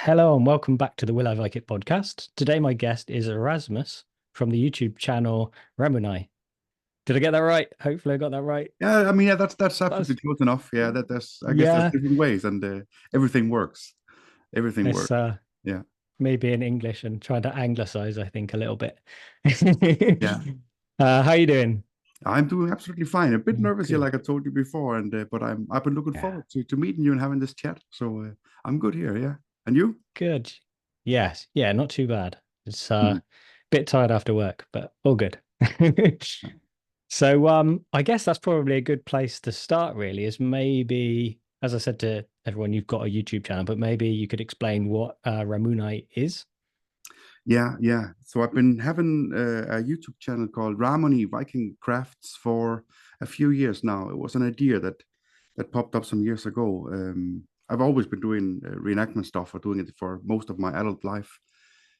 Hello and welcome back to the Will I Vike It podcast. Today, my guest is Rasmus from the YouTube channel Ramuni. Did I get that right? Hopefully, I got that right. Yeah, I mean, yeah, that's That's absolutely close enough. Yeah, that's I guess there's yeah. different ways, and everything works. Everything It's works. Yeah, me being English and trying to anglicize, I think, a little bit. yeah. How you doing? I'm doing absolutely fine. A bit nervous here, Good. like I told you before, and but I've been looking Yeah. forward to meeting you and having this chat. So I'm good here. Yeah, and you? Good. Yes. Yeah. Not too bad. It's Mhm. bit tired after work, but all good. So I guess that's probably a good place to start, really, is maybe, as I said to everyone, you've got a YouTube channel, but maybe you could explain what Ramuni is. Yeah. So I've been having a YouTube channel called Ramuni Viking Crafts for a few years now. It was an idea that popped up some years ago. I've always been doing reenactment stuff or doing it for most of my adult life.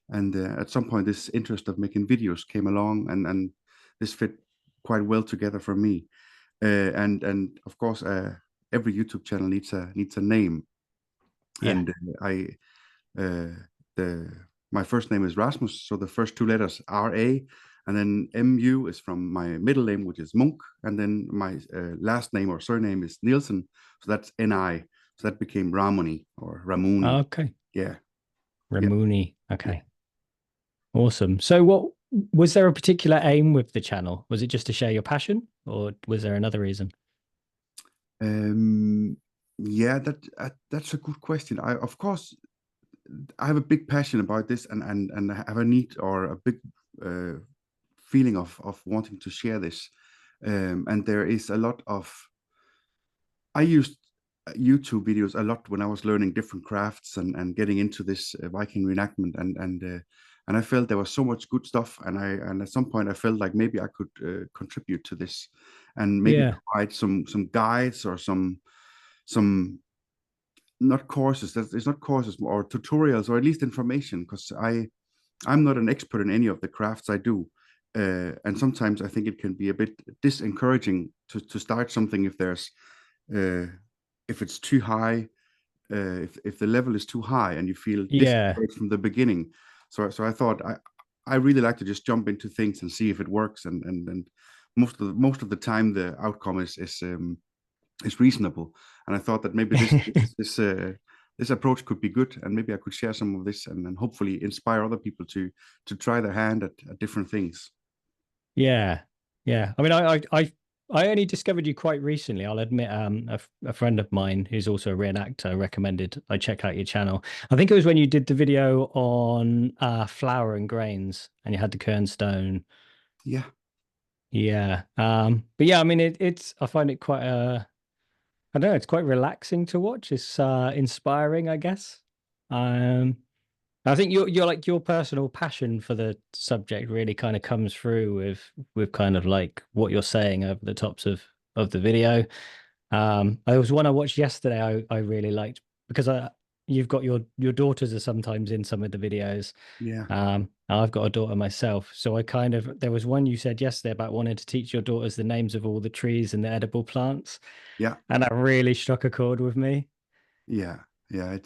And at some point, this interest of making videos came along, and this fit quite well together for me. And of course, every YouTube channel needs a name. Yeah. And I uh, the my first name is Rasmus, so the first two letters R-A, and then M-U is from my middle name, which is Munk, and then my last name or surname is Nielsen, so that's N-I. So that became Ramuni or Ramuni. Okay. Yeah, yeah, Ramuni. yeah. Okay. Awesome. So what was there a particular aim with the channel? Was it just to share your passion, or was there another reason? Um, yeah, that's a good question. Of course, I have a big passion about this, and I have a need or a big uh, feeling of wanting to share this. And there is a lot of I used YouTube videos a lot when I was learning different crafts and getting into this Viking reenactment, and I felt there was so much good stuff, and at some point I felt like maybe I could contribute to this, and maybe Yeah. provide some guides or some not courses. It's not courses or tutorials or at least information, because I'm not an expert in any of the crafts I do. And sometimes I think it can be a bit disencouraging to start something uh, if it's too high, if the level is too high and you feel Yeah. discouraged from the beginning. So I thought I really like to just jump into things and see if it works, and most of the time the outcome is reasonable. And I thought that maybe this approach could be good, and maybe I could share some of this and hopefully inspire other people to try their hand at different things. Yeah. Yeah. I mean, I only discovered you quite recently. I'll admit, a friend of mine who's also a reenactor recommended I check out your channel. I think it was when you did the video on flour and grains and you had the kernstone. Yeah, Yeah. But yeah, I mean, it's I find it quite I don't know, it's quite relaxing to watch. It's inspiring, I guess. Um, I think your like your personal passion for the subject really kind of comes through with kind of like what you're saying over the tops of the video. There was one I watched yesterday I really liked because you've got your daughters are sometimes in some of the videos. yeah, I've got a daughter myself, so I kind of there was one you said yesterday about wanting to teach your daughters the names of all the trees and the edible plants, yeah, and that really struck a chord with me. yeah, yeah.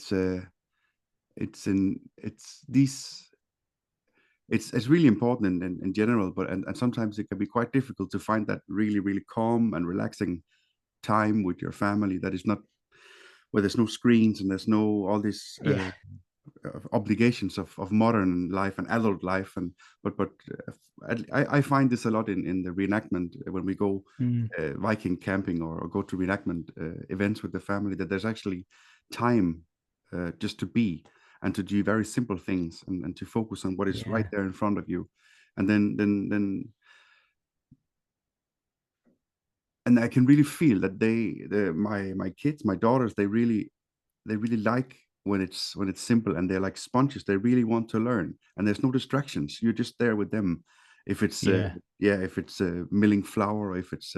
It's these it's really important in general, but and sometimes it can be quite difficult to find that really calm and relaxing time with your family that is not where there's no screens and there's no all these Yeah. obligations of modern life and adult life. And but I find this a lot in the reenactment when we go Mm. Viking camping or go to reenactment events with the family, that there's actually time just to be and to do very simple things, and to focus on what is right Yeah. there in front of you. And then and I can really feel that my kids, my daughters, they really like when it's simple, and they're like sponges. They really want to learn, and there's no distractions. You're just there with them. If it's Yeah. if it's milling flour, or if it's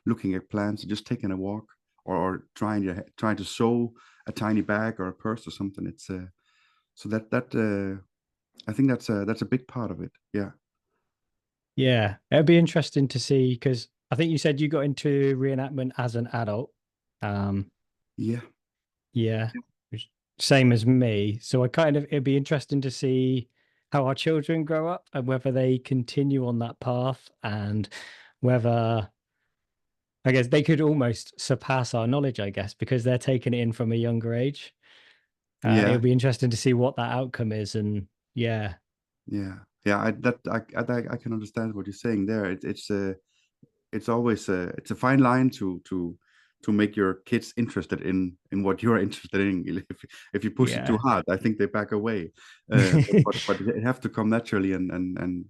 looking at plants, just taking a walk, or trying to sew a tiny bag or a purse or something. It's so that I think that's a big part of it. Yeah, Yeah, it'd be interesting to see because I think you said you got into reenactment as an adult. Um, yeah, yeah. Same as me. So it'd be interesting to see how our children grow up and whether they continue on that path and whether, I guess, they could almost surpass our knowledge, I guess, because they're taking it in from a younger age. It'll Yeah, be interesting to see what that outcome is. And yeah, yeah, yeah. I can understand what you're saying there. It's always it's a fine line to make your kids interested in what you're interested in. If you push it too yeah, hard, I think they back away. But it have to come naturally and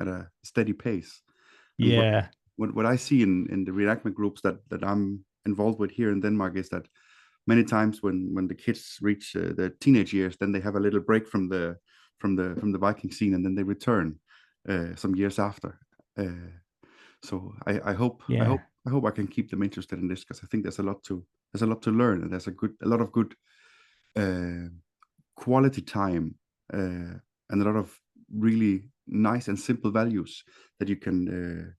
at a steady pace. And yeah, what I see in the reenactment groups that I'm involved with here in Denmark is that many times when the kids reach their teenage years, then they have a little break from the Viking scene, and then they return some years after. So yeah, I hope I can keep them interested in this, because I think there's a lot to learn, and there's a lot of good uh, quality time, and a lot of really nice and simple values that you can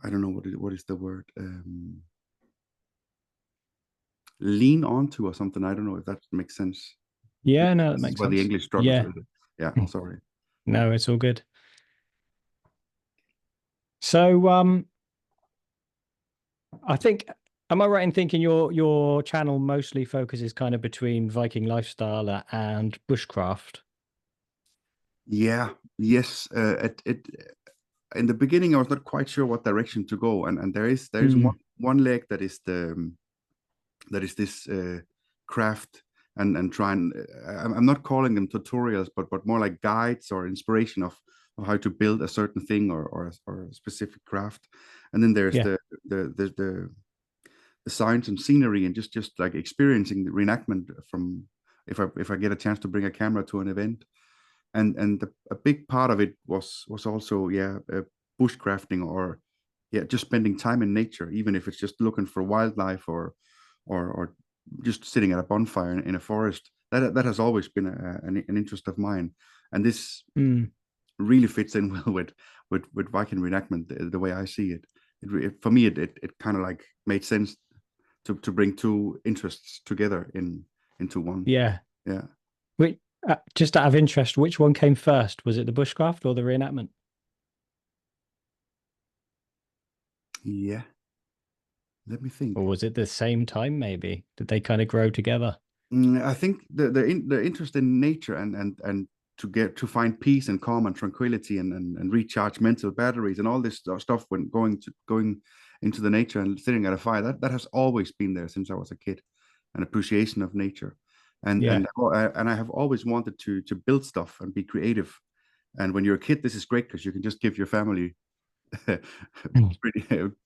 I don't know what is the word, lean onto or something. I don't know if that makes sense. yeah. No, that This is makes where the sense. English struggles a Yeah, little. Yeah, sorry. no, it's all good. So, I think, am I right in thinking your channel mostly focuses kind of between Viking lifestyle and bushcraft? Yeah, yes. It in the beginning, I was not quite sure what direction to go, and there is Mm, one leg that is that is this craft, and try and I'm not calling them tutorials, but more like guides or inspiration of how to build a certain thing, or a specific craft. And then there's yeah. the science and scenery, and just like experiencing the reenactment from, if I get a chance to bring a camera to an event. And a big part of it was also, yeah, bushcrafting, or yeah, just spending time in nature, even if it's just looking for wildlife, or just sitting at a bonfire in a forest. That has always been an interest of mine, and this Mm, really fits in well with Viking reenactment, the way I see it. For me, it kind of like made sense to bring two interests together into one. yeah. Yeah, Which, just out of interest, which one came first? Was it the bushcraft or the reenactment? yeah. Let me Or think. was it the same time, maybe? Did they kind of grow together? I think the interest in nature, and to find peace and calm and tranquility, and recharge mental batteries and all this stuff when going into the nature and sitting at a fire, that has always been there since I was a kid. An appreciation of nature, and Yeah. and and I have always wanted to build stuff and be creative. And when you're a kid, this is great because you can just give your family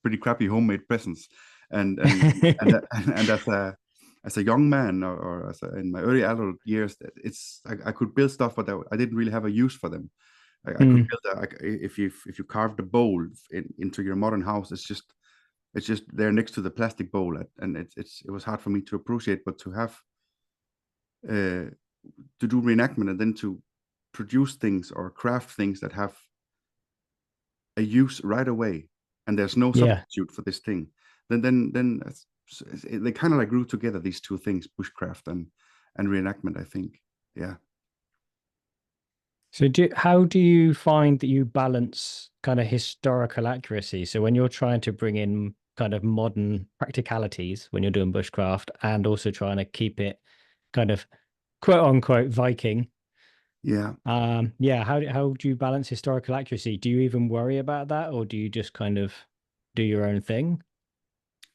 pretty crappy homemade presents. And as a young man, or in my early adult years, I could build stuff, but I didn't really have a use for them. I could Mm, build if you carved a bowl into your modern house, it's just there next to the plastic bowl, and it was hard for me to appreciate. But to have uh, to do reenactment, and then to produce things or craft things that have a use right away, and there's no yeah. substitute for this thing, then they kind of like grew together, these two things, bushcraft and reenactment, I think. Yeah, So how do you find that you balance kind of historical accuracy? So when you're trying to bring in kind of modern practicalities when you're doing bushcraft and also trying to keep it kind of quote unquote Viking. yeah. Yeah, how do you balance historical accuracy? Do you even worry about that, or do you just kind of do your own thing?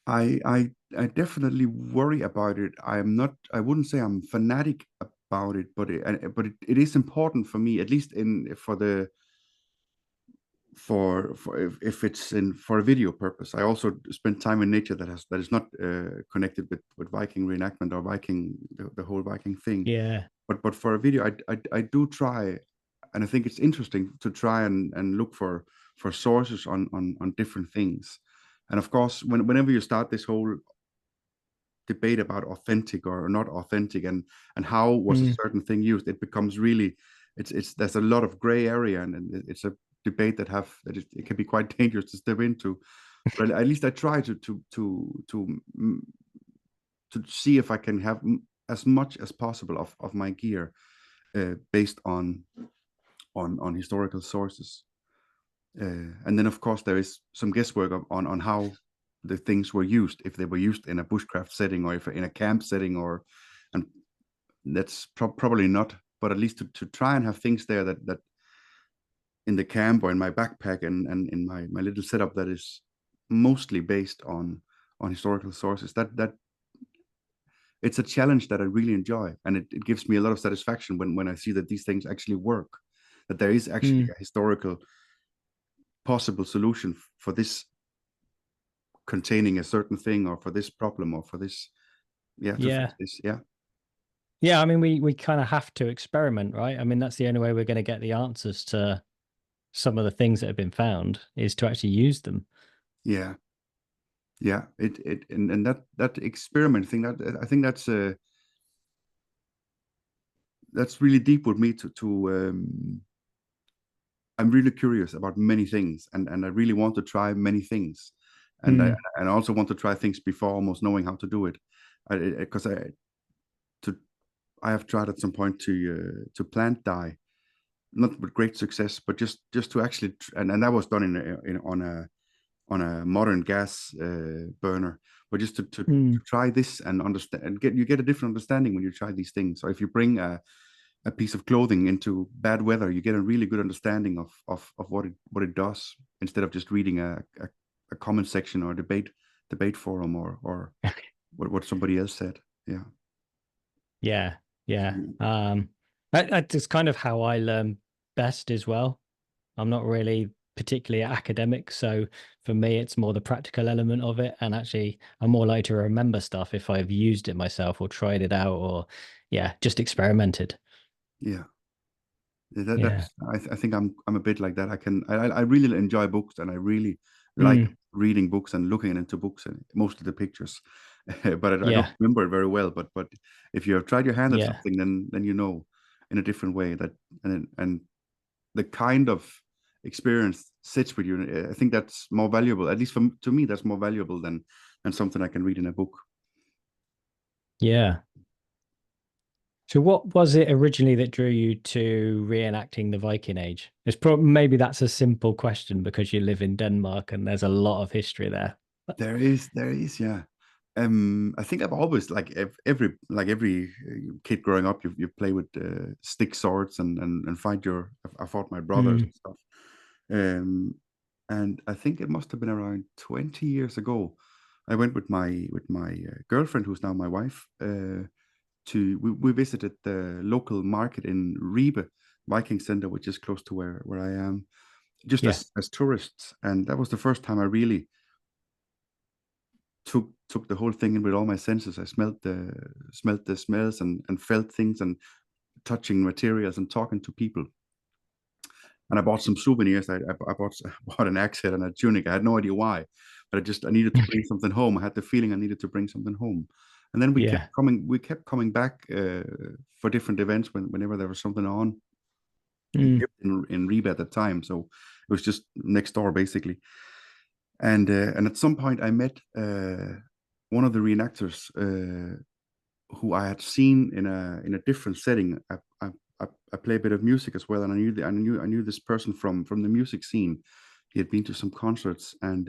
I definitely worry about it. I wouldn't say I'm fanatic about it, but it is important for me, at least in for the for if it's in for a video purpose. I also spend time in nature that is not connected with Viking reenactment or Viking, the whole Viking thing. Yeah. But for a video, I do try, and I think it's interesting to try and look for sources on different things. And of course, whenever you start this whole debate about authentic or not authentic, and how was a Mm, certain thing used, it becomes really, it's there's a lot of gray area, and it's a debate it can be quite dangerous to step into. But at least I try to see if I can have as much as possible of my gear based on historical sources. And then of course there is some guesswork on how the things were used, if they were used in a bushcraft setting or if in a camp setting, or and that's probably not, but at least to try and have things there that in the camp or in my backpack and in my little setup that is mostly based on historical sources, that it's a challenge that I really enjoy, and it gives me a lot of satisfaction when I see that these things actually work, that there is actually a historical possible solution for this containing a certain thing, or for this problem, or for this, to fix this. Yeah, I mean, we kind of have to experiment, right? I mean, that's the only way we're going to get the answers to some of the things that have been found, is to actually use them. Yeah, and that experiment thing, that I think that's really deep with me. I'm really curious about many things, and I really want to try many things, and I also want to try things before almost knowing how to do it, because I have tried at some point to plant dye, not with great success, but just to actually, and that was done on a modern gas burner, but just to try this and understand, and you get a different understanding when you try these things. So if you bring a piece of clothing into bad weather, you get a really good understanding of what it does, instead of just reading a comment section or debate forum, or what somebody else said. Yeah, yeah. That's kind of how I learn best as well. I'm not really particularly academic, so for me, it's more the practical element of it. And actually, I'm more likely to remember stuff if I've used it myself or tried it out, or just experimented. Yeah. Yeah. That's I think I'm a bit like that. I really enjoy books, and I really like reading books and looking into books, and most of the pictures, but I don't Yeah. remember it very well. But if you have tried your hand at Yeah. something, then you know in a different way that, and the kind of experience sits with you. I think that's more valuable, at least to me. That's more valuable than something I can read in a book. Yeah. So what was it originally that drew you to reenacting the Viking Age? It's probably, maybe that's a simple question because you live in Denmark and there's a lot of history there. There is, yeah. I think I've always, like every kid growing up, you play with stick swords and fight your. I fought my brothers and stuff. Um, and I think it must have been around 20 years ago. I went with my girlfriend, who's now my wife. We visited the local market in Ribe Viking Center, which is close to where I am, just Yeah. as tourists, and that was the first time I really took the whole thing in with all my senses. I smelled the smells and felt things, and touching materials and talking to people. And I bought some souvenirs. I bought an axe head and a tunic. I had no idea why, but I needed to bring something home. I had the feeling I needed to bring something home. And then Yeah. we kept coming back for different events whenever there was something on. We Mm. lived in Ribe at the time, so it was just next door basically. And at some point I met one of the reenactors who I had seen in a different setting. I play a bit of music as well, and I knew this person from the music scene. He had been to some concerts, and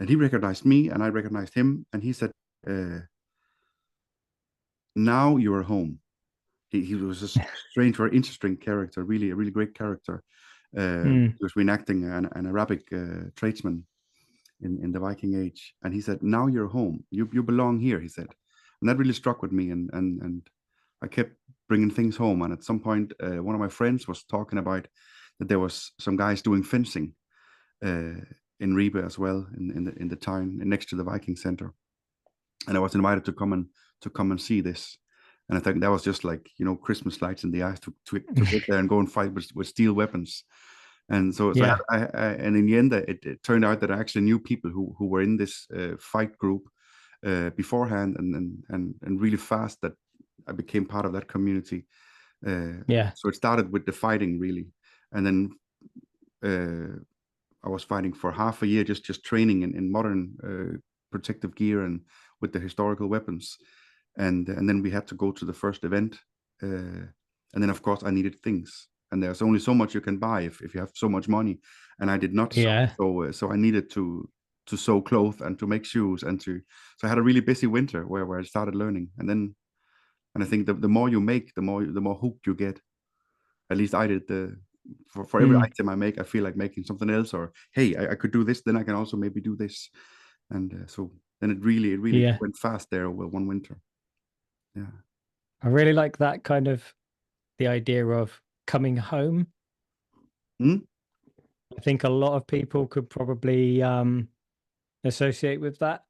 he recognized me, and I recognized him, and he said, "Now you are home." He was a strange, very interesting character, really a really great character. Mm. He was reenacting an Arabic tradesman in the Viking Age, and he said, "Now you're home. You belong here," he said, and that really struck with me, and I kept bringing things home. And at some point, one of my friends was talking about that there was some guys doing fencing uh, in Ribe as well, in the town next to the Viking Center, and I was invited to come and see this. And I think that was just like, Christmas lights in the eyes to get there and go and fight with steel weapons. And so Yeah. and in the end, it turned out that I actually knew people who were in this fight group beforehand, and really fast that I became part of that community. Yeah. So it started with the fighting really, and then I was fighting for half a year, just training in modern protective gear and with the historical weapons. and then we had to go to the first event, and then of course I needed things, and there's only so much you can buy if you have so much money, and I did not sew, Yeah. so I needed to sew clothes and to make shoes, so I had a really busy winter where I started learning, and I think the more you make, the more hooked you get. At least I did. For every Mm. item I make, I feel like making something else, or hey, I could do this, then I can also maybe do this, and so then it really Yeah. went fast there over one winter. Yeah. I really like that kind of the idea of coming home. Hmm? I think a lot of people could probably associate with that.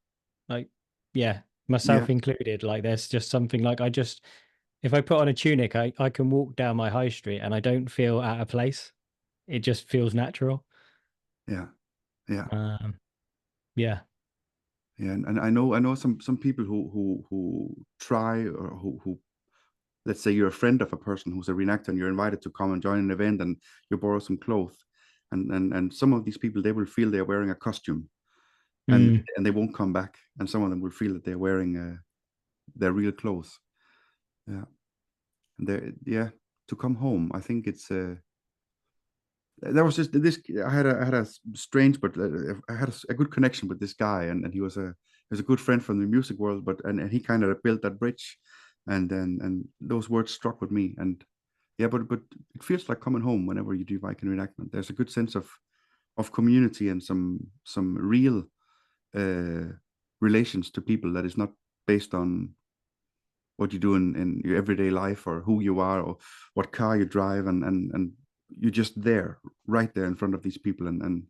Like, yeah, Yeah. myself included. Like, there's just something like if I put on a tunic, I can walk down my high street and I don't feel out of place. It just feels natural. Yeah. Yeah. Um, yeah, Yeah. And I know some people who try, or who let's say you're a friend of a person who's a reenactor and you're invited to come and join an event and you borrow some clothes, and some of these people, they will feel they're wearing a costume, and mm, and they won't come back, and some of them will feel that they're wearing their real clothes. Yeah. And yeah, to come home, I think it's there was just this. I had a strange, but I had a good connection with this guy, and he was a good friend from the music world, but and he kind of built that bridge, and those words struck with me, and yeah, but it feels like coming home whenever you do Viking reenactment. There's a good sense of community and some real uh, relations to people that is not based on what you do in your everyday life, or who you are, or what car you drive, and you're just there, right there in front of these people, and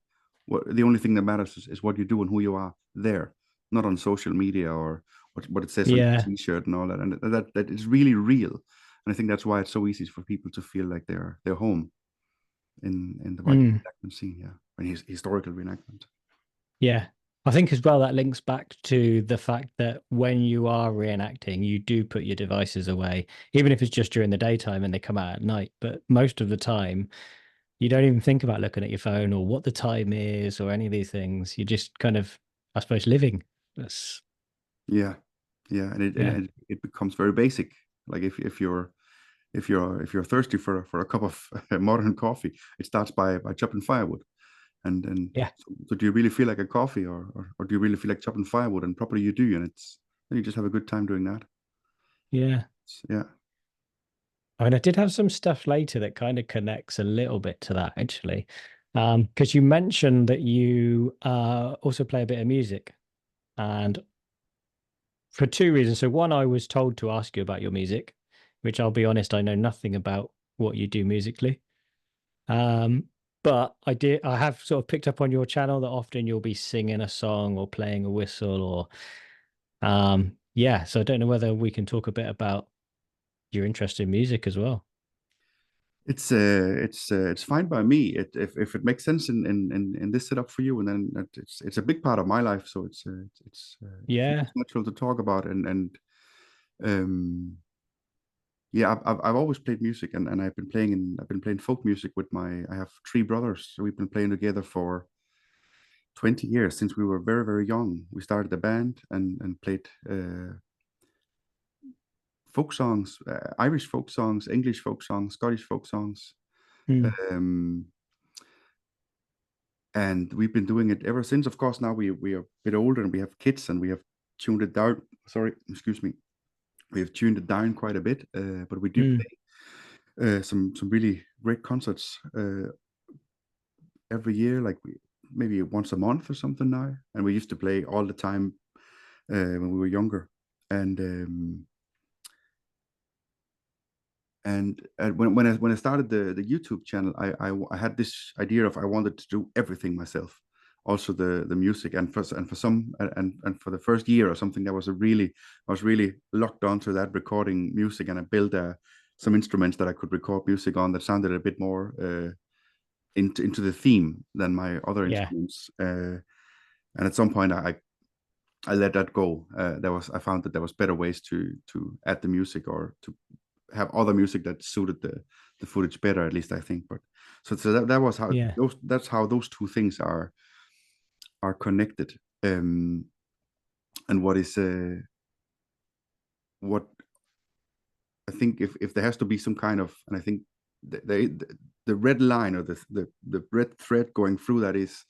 the only thing that matters is what you do and who you are there, not on social media, or what it says on your yeah, t-shirt and all that, and that is really real, and I think that's why it's so easy for people to feel like they're home in the Viking mm, reenactment scene, yeah, and historical reenactment. yeah. I think as well that links back to the fact that when you are reenacting, you do put your devices away, even if it's just during the daytime and they come out at night. But most of the time, you don't even think about looking at your phone or what the time is or any of these things. You're just kind of, I suppose, living. That's Yeah, yeah, and it and yeah, it becomes very basic. Like if you're thirsty for a cup of modern coffee, it starts by chopping firewood. And yeah, so do you really feel like a coffee, or do you really feel like chopping firewood? And probably you do, and then you just have a good time doing that. yeah. Yeah. I mean, I did have some stuff later that kind of connects a little bit to that actually, because you mentioned that you also play a bit of music, and for two reasons. So one, I was told to ask you about your music, which I'll be honest, I know nothing about what you do musically. Um, but I have sort of picked up on your channel that often you'll be singing a song or playing a whistle or yeah. So I don't know whether we can talk a bit about your interest in music as well. It's fine by me. If it makes sense in this setup for you, and then it's a big part of my life, so it Yeah. feels natural to talk about, and um yeah, I've always played music, and I've been playing folk music with I have three brothers, so we've been playing together for 20 years, since we were very, very young. We started a band and played folk songs, Irish folk songs, English folk songs, Scottish folk songs. Mm, Um, and we've been doing it ever since. Of course, now we are a bit older and we have kids, and we have tuned it down. Sorry, excuse me. We have tuned it down quite a bit, but we do mm, play some really great concerts every year, like maybe once a month or something now. And we used to play all the time when we were younger. And when I started the YouTube channel, I had this idea of I wanted to do everything myself, also the music, and for the first year or something, I was really locked onto that, recording music, and I built some instruments that I could record music on that sounded a bit more into the theme than my other yeah. instruments. And at some point, I let that go. I found that there was better ways to add the music, or to have other music that suited the footage better, at least I think. But so that was how Yeah. that's how those two things are connected. And what is what I think, if there has to be some kind of, and I think the red line, or the red thread going through that, is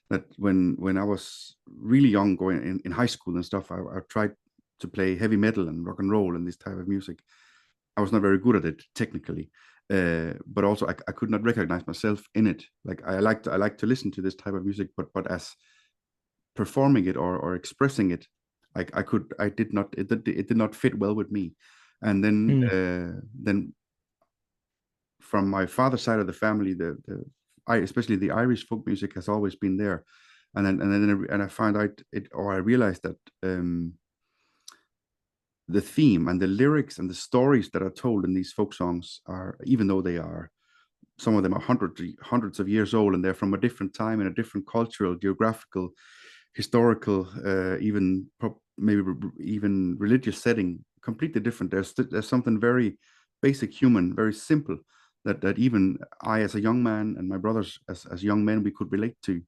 that when I was really young, going in high school and stuff, I tried to play heavy metal and rock and roll and this type of music. I was not very good at it technically, but also I could not recognize myself in it. Like I like to listen to this type of music, but as performing it or expressing it, I did not, it did not fit well with me. And then from my father's side of the family, especially the Irish folk music has always been there. And I found out it, or I realized that the theme and the lyrics and the stories that are told in these folk songs are, even though they are, some of them are hundreds of years old, and they're from a different time and a different cultural, geographical, historical, even maybe even religious setting, completely different. There's something very basic, human, very simple, that even I, as a young man, and my brothers as young men, we could relate to,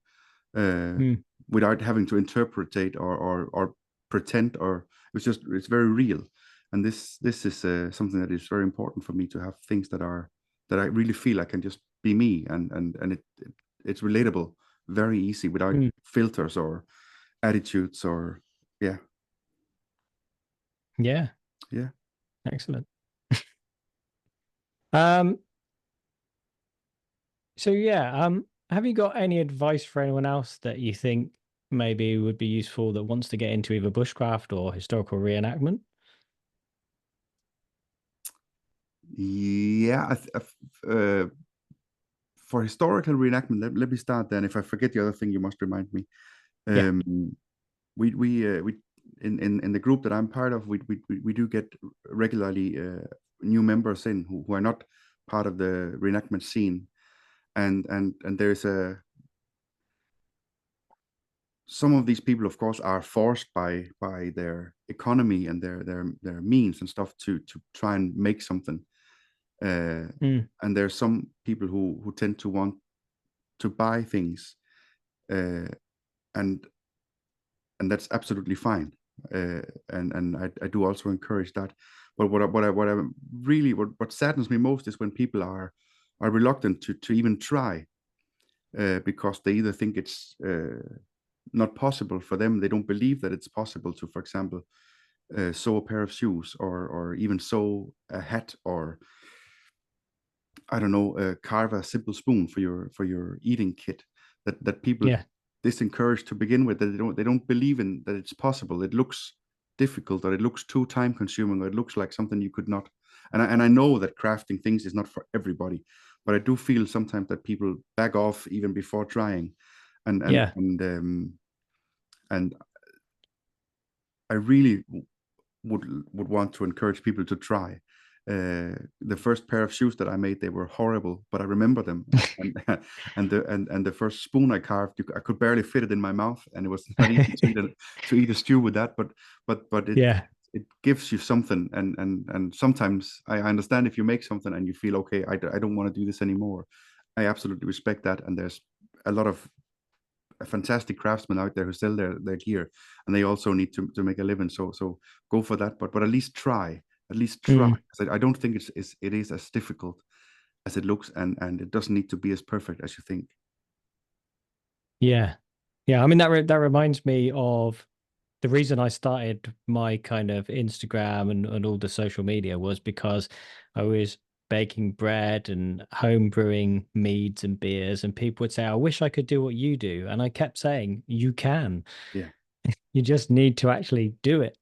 uh, without having to interpretate or pretend, or it's very real. And this is something that is very important for me, to have things that I really feel I can just be me, and it's relatable, very easy, without filters or attitudes, or yeah. Yeah. Yeah. Excellent. Um, so yeah, have you got any advice for anyone else that you think maybe would be useful that wants to get into either bushcraft or historical reenactment? Yeah, for historical reenactment, let me start then. If I forget the other thing, you must remind me. Yeah. um we in the group that I'm part of, we do get regularly new members in, who are not part of the reenactment scene. And there's some of these people, of course, are forced by their economy and their means and stuff to try and make something. And there's some people who tend to want to buy things, uh, and that's absolutely fine. And I do also encourage that. But what saddens me most is when people are reluctant to even try, because they either think it's not possible for them. They don't believe that it's possible to, for example, sew a pair of shoes, or even sew a hat, or I don't know, carve a simple spoon for your eating kit. That people Yeah. disencourage to begin with. That they don't believe in that it's possible. It looks difficult, or it looks too time consuming, or it looks like something you could not. And I know that crafting things is not for everybody, but I do feel sometimes that people back off even before trying. and and Yeah. and um, and I really would want to encourage people to try. The first pair of shoes that I made, they were horrible, but I remember them. And and the first spoon I carved, I could barely fit it in my mouth, and it was not easy to eat a stew with that. But Yeah. it gives you something, and sometimes I understand if you make something and you feel okay, I don't want to do this anymore. I absolutely respect that, and there's a lot of fantastic craftsmen out there who sell their gear, and they also need to make a living. So go for that, but at least try. At least try. I don't think it is as difficult as it looks, and it doesn't need to be as perfect as you think. Yeah. Yeah. I mean, that reminds me of the reason I started my kind of Instagram and all the social media was because I was baking bread and home brewing meads and beers, and people would say, I wish I could do what you do. And I kept saying, you can. Yeah, You just need to actually do it.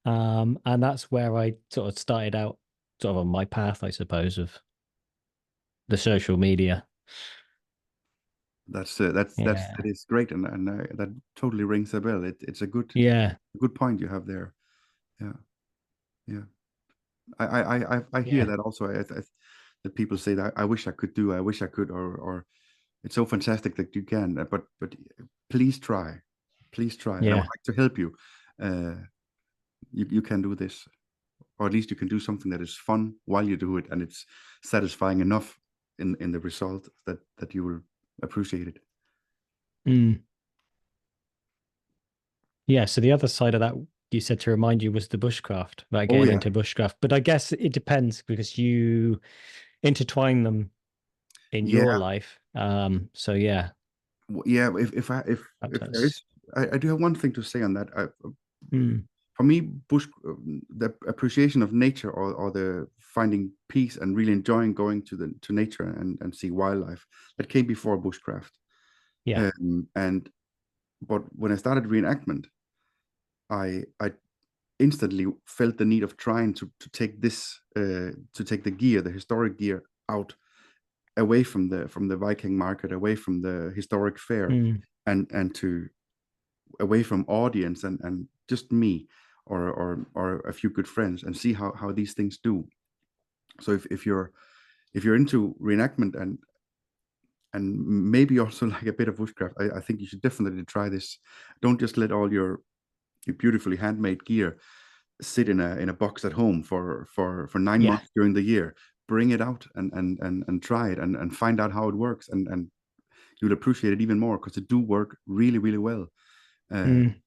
And that's where I sort of started out sort of on my path, I suppose, of the social media. that Yeah. is great, and that totally rings a bell. It's a Yeah. good point you have there. Yeah, yeah. I hear Yeah. that also. That people say that I wish I could do. I wish I could, or it's so fantastic that you can. But please try, and I would Yeah. like to help you. Uh, you can do this, or at least you can do something that is fun while you do it, and it's satisfying enough in the result that you will appreciate it. Mm. Yeah. So the other side of that you said to remind you was the bushcraft, about Oh getting yeah, into bushcraft. But I guess it depends because you intertwine them in your yeah, life. So yeah, yeah. If there sometimes. is, I do have one thing to say on that. Mm, For me, the appreciation of nature, or the finding peace and really enjoying going to nature and see wildlife, that came before bushcraft. yeah. And but when I started reenactment, I instantly felt the need of trying to take this to take the gear, the historic gear, out, away from the Viking market, away from the historic fair, Mm, and to away from audience, and just me, or a few good friends, and see how these things do. So if you're into reenactment, and maybe also like a bit of bushcraft, I think you should definitely try this. Don't just let all your beautifully handmade gear sit in a box at home for nine yeah. months during the year. Bring it out and try it, and find out how it works, and you'll appreciate it even more, because it do work really, really well. Uh, Mm,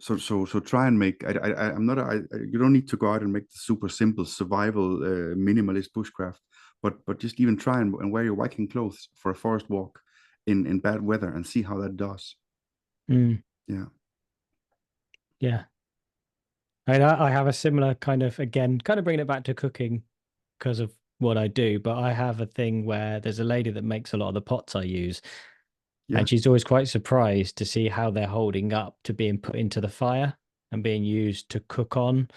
so try and make. I'm not. You don't need to go out and make the super simple survival minimalist bushcraft, but just even try and wear your Viking clothes for a forest walk in bad weather, and see how that does. mm, Yeah. yeah. I have a similar kind of, again, kind of bringing it back to cooking because of what I do, but I have a thing where there's a lady that makes a lot of the pots I use, Yeah. and she's always quite surprised to see how they're holding up to being put into the fire and being used to cook on,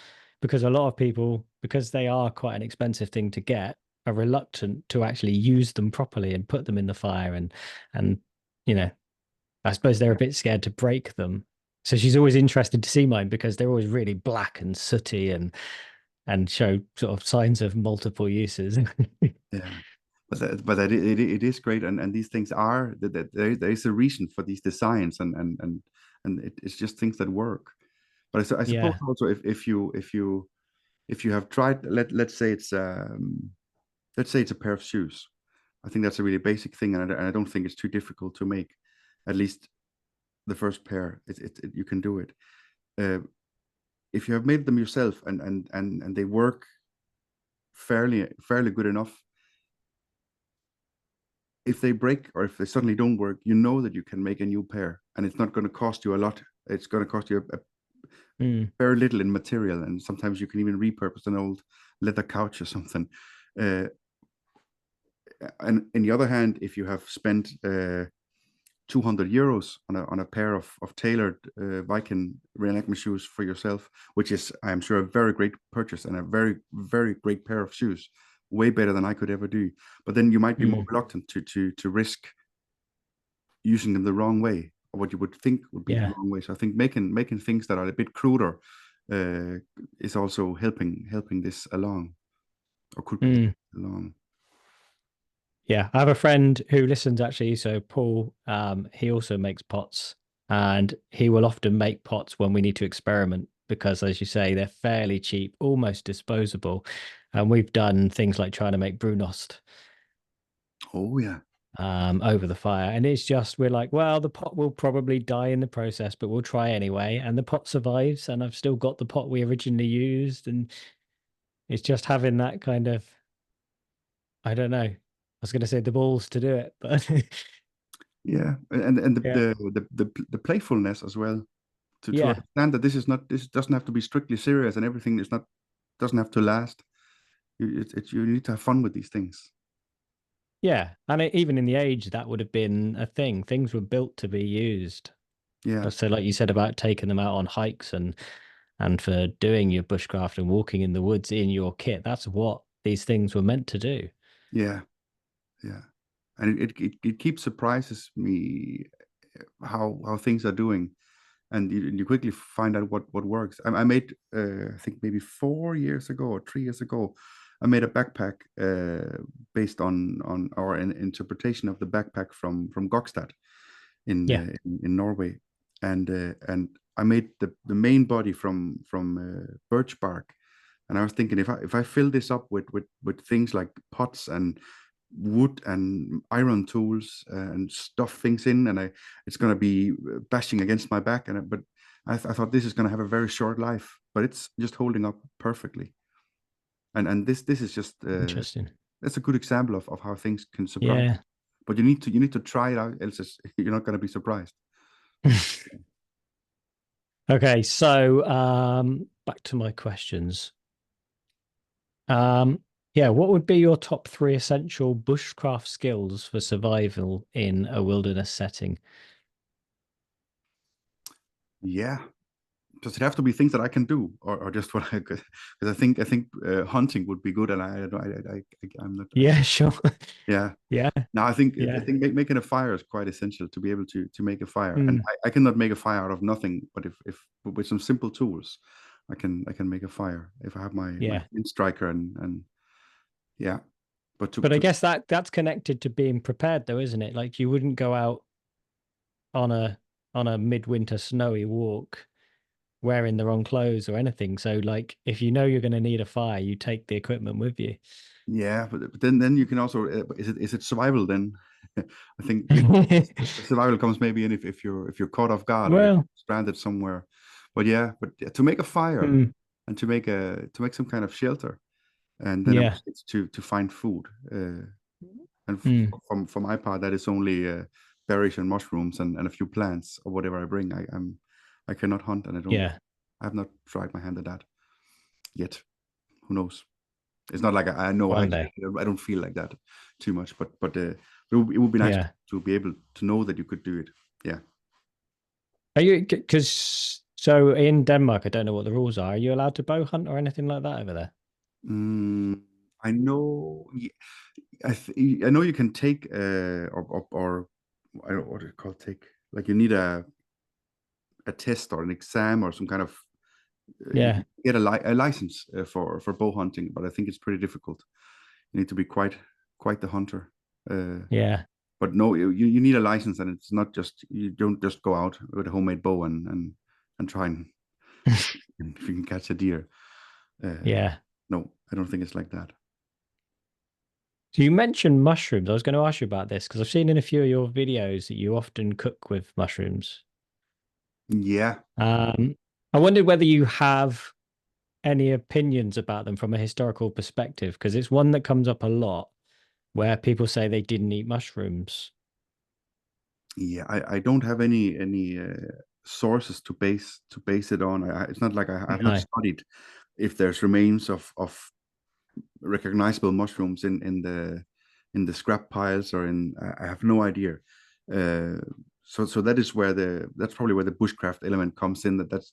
because a lot of people, because they are quite an expensive thing to get, are reluctant to actually use them properly and put them in the fire, and you know, I suppose they're a bit scared to break them. So she's always interested to see mine because they're always really black and sooty and show sort of signs of multiple uses. Yeah. It is great, and these things are that there is a reason for these designs, and it's just things that work. But I suppose Yeah, also, if you have tried, let's say it's a pair of shoes. I think that's a really basic thing, and I don't think it's too difficult to make. At least the first pair, you can do it. Uh, if you have made them yourself, and they work fairly good enough, if they break, or if they suddenly don't work, you know that you can make a new pair, and it's not going to cost you a lot. It's going to cost you a mm, very little in material, and sometimes you can even repurpose an old leather couch or something. Uh, and on the other hand, if you have spent 200 euros on a pair of tailored Viking reenactment shoes for yourself, which is, I'm sure, a very great purchase, and a very, very great pair of shoes, way better than I could ever do. But then you might be more mm, reluctant to risk using them the wrong way, or what you would think would be the yeah, wrong way. So I think making things that are a bit cruder uh, is also helping this along, or could be mm, along. yeah. I have a friend who listens actually. So Paul, he also makes pots, and he will often make pots when we need to experiment because, as you say, they're fairly cheap, almost disposable. And we've done things like trying to make brunost Oh yeah, over the fire. And it's just, we're like, well, the pot will probably die in the process, but we'll try anyway. And the pot survives, and I've still got the pot we originally used. And it's just having that kind of, I don't know. I was going to say the balls to do it, but yeah, and yeah, the playfulness as well, to yeah, understand that this doesn't have to be strictly serious, and everything is not doesn't have to last. You need to have fun with these things. yeah. And even in the age, that would have been a thing. Things were built to be used. Yeah, So, like you said about taking them out on hikes and for doing your bushcraft and walking in the woods in your kit, that's what these things were meant to do. yeah, yeah, and it keeps surprises me how things are doing, and you quickly find out what works. I made I think maybe 4 years ago or 3 years ago, I made a backpack based on our interpretation of the backpack from Gokstad Yeah, in Norway, and I made the main body from birch bark, and I was thinking, if I fill this up with things like pots and wood and iron tools and stuff things in, and it's going to be bashing against my back, but I thought this is going to have a very short life, but it's just holding up perfectly. And this is just Interesting. that's a good example of how things can surprise. Yeah. But you need to try it out, else you're not going to be surprised. Okay, so back to my questions. Yeah, what would be your top three essential bushcraft skills for survival in a wilderness setting? Yeah. Does it have to be things that I can do, or just what I could? Because I think hunting would be good, and I'm not. Yeah, sure. Yeah. Yeah, Now I yeah. think making a fire is quite essential to be able to make a fire, and Mm, I cannot make a fire out of nothing. But if with some simple tools, I can make a fire if I have my yeah. flint striker and yeah. But But I guess that's connected to being prepared though, isn't it? Like you wouldn't go out on a midwinter snowy walk wearing the wrong clothes or anything. So like if you know you're going to need a fire, you take the equipment with you. yeah, but then you can also is it survival then? I think survival comes maybe in if you're caught off guard or you're Well, stranded somewhere. But yeah, to make a fire mm, and to make some kind of shelter, and then yeah. obviously it's to find food. And Mm, for my part, that is only berries and mushrooms and a few plants or whatever I bring. I cannot hunt, and yeah. I have not tried my hand at that yet. Who knows? It's not like I know I One can. day. I don't feel like that too much, but it would be nice Yeah. to be able to know that you could do it. Yeah. Are you, because so in Denmark, I don't know what the rules are. Are you allowed to bow hunt or anything like that over there? Mm, I know. I know you can take or I don't know what it called take. Like you need a test or an exam or some kind of you Yeah. get a license for bow hunting, but I think it's pretty difficult. You need to be quite the hunter. Uh, Yeah. but no, you need a license, and it's not just you don't just go out with a homemade bow and try and if you can catch a deer. Uh, Yeah. no, I don't think it's like that. So you mentioned mushrooms. I was going to ask you about this because I've seen in a few of your videos that you often cook with mushrooms. Yeah, Um, I wondered whether you have any opinions about them from a historical perspective, because it's one that comes up a lot where people say they didn't eat mushrooms. yeah. I don't have any sources to base it on. It's not like I have not No. studied if there's remains of recognizable mushrooms in the scrap piles or in I have no idea. Uh, so that's probably where the bushcraft element comes in. That's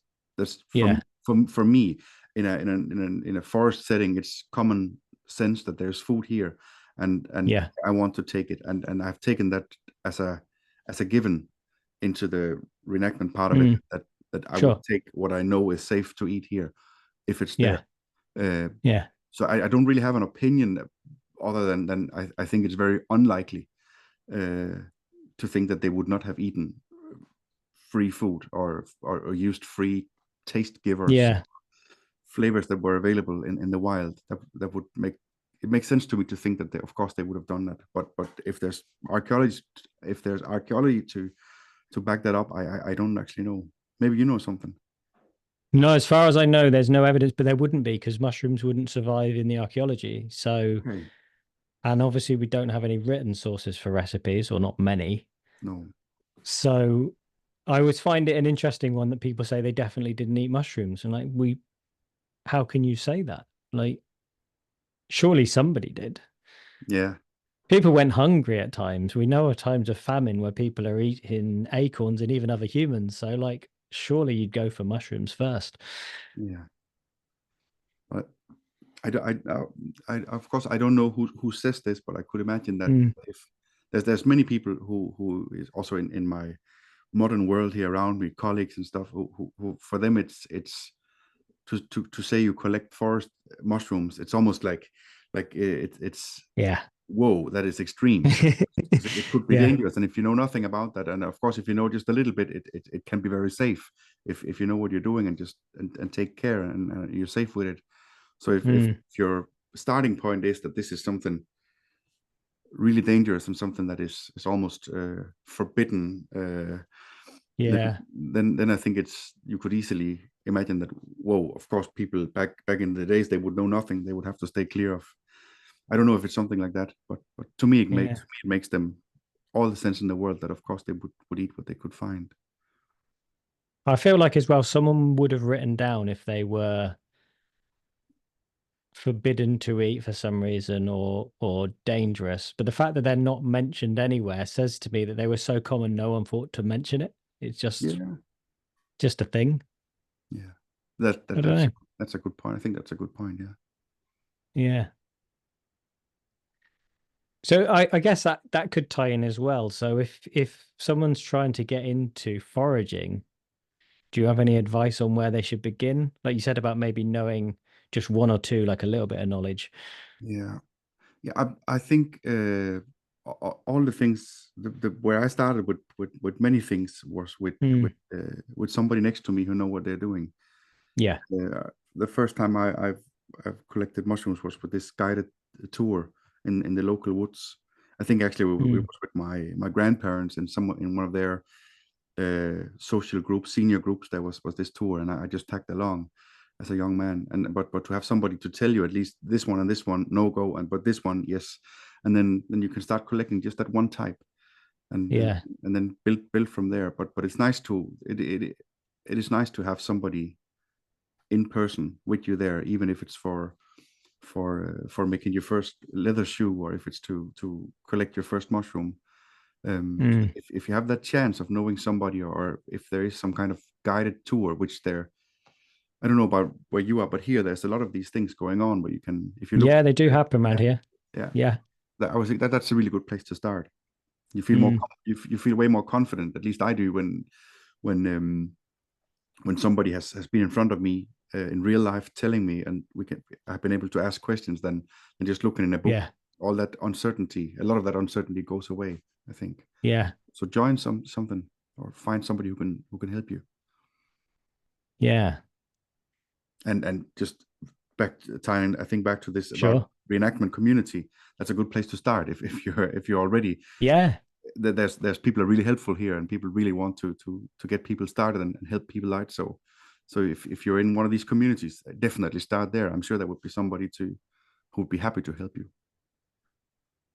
Yeah. for me in a forest setting. It's common sense that there's food here, and Yeah. I want to take it, and I've taken that as a given into the reenactment part of it Mm, that I would sure. take what I know is safe to eat here if it's there. Yeah. Uh, Yeah. so I don't really have an opinion other than I think it's very unlikely uh, to think that they would not have eaten free food or used free taste givers, Yeah. flavors that were available in the wild. That would make it makes sense to me to think that of course they would have done that. But if there's archaeology to back that up, I don't actually know. Maybe you know something. No, as far as I know, there's no evidence, but there wouldn't be because mushrooms wouldn't survive in the archaeology. So, Okay. and obviously we don't have any written sources for recipes, or not many. No. So I always find it an interesting one that people say they definitely didn't eat mushrooms. And like, how can you say that? Like, surely somebody did. Yeah. People went hungry at times. We know of times of famine where people are eating acorns and even other humans. So, like, surely you'd go for mushrooms first. Yeah. But of course, I don't know who says this, but I could imagine that Mm, if there's many people who is also in my modern world here around me, colleagues and stuff, who for them it's to say you collect forest mushrooms, it's almost like it's yeah. whoa, that is extreme. 'Cause it could be Yeah. dangerous, and if you know nothing about that, and of course, if you know just a little bit, it can be very safe if you know what you're doing and just and take care and you're safe with it. So if Mm, your starting point is that this is something really dangerous and something that is almost forbidden, Yeah. then I think you could easily imagine that. Whoa, of course, people back in the days, they would know nothing. They would have to stay clear of. I don't know if it's something like that, but to me, Yeah. it makes them all the sense in the world that of course they would eat what they could find. I feel like as well, someone would have written down if they were forbidden to eat for some reason or dangerous. But the fact that they're not mentioned anywhere says to me that they were so common no one thought to mention it. It's Yeah, just a thing. yeah. That I that don't that's a, know. that's a good point. I think that's a good point. Yeah. Yeah. So I guess that could tie in as well. So if someone's trying to get into foraging, do you have any advice on where they should begin? Like you said about maybe knowing just one or two, like a little bit of knowledge. Yeah. Yeah, I think all the things where I started with many things was Mm, with somebody next to me who know what they're doing. yeah. The first time I've collected mushrooms was with this guided tour in the local woods. I think actually we Mm, was with my grandparents and some in one of their social groups, senior groups. There was this tour, and I just tagged along as a young man. And but to have somebody to tell you at least this one and this one no go, and but this one yes, and then you can start collecting just that one type, and yeah. and then build from there. But it's nice to it is nice to have somebody in person with you there, even if it's for making your first leather shoe, or if it's to collect your first mushroom. So Mm, if you have that chance of knowing somebody, or if there is some kind of guided tour, which there, I don't know about where you are, but here there's a lot of these things going on where you can, if you look, yeah, they do happen around yeah, here. yeah, Yeah. I was think that that's a really good place to start. You feel more, Mm, you feel way more confident. At least I do when when somebody has been in front of me in real life telling me, and I've been able to ask questions than just looking in a book. yeah. All that uncertainty, a lot of that uncertainty goes away, I think. Yeah. So join something, or find somebody who can help you. Yeah. And just back tying, I think back to this about Sure. reenactment community. That's a good place to start if you're already Yeah. there's people are really helpful here, and people really want to get people started and help people out. So if you're in one of these communities, definitely start there. I'm sure there would be somebody to who would be happy to help you.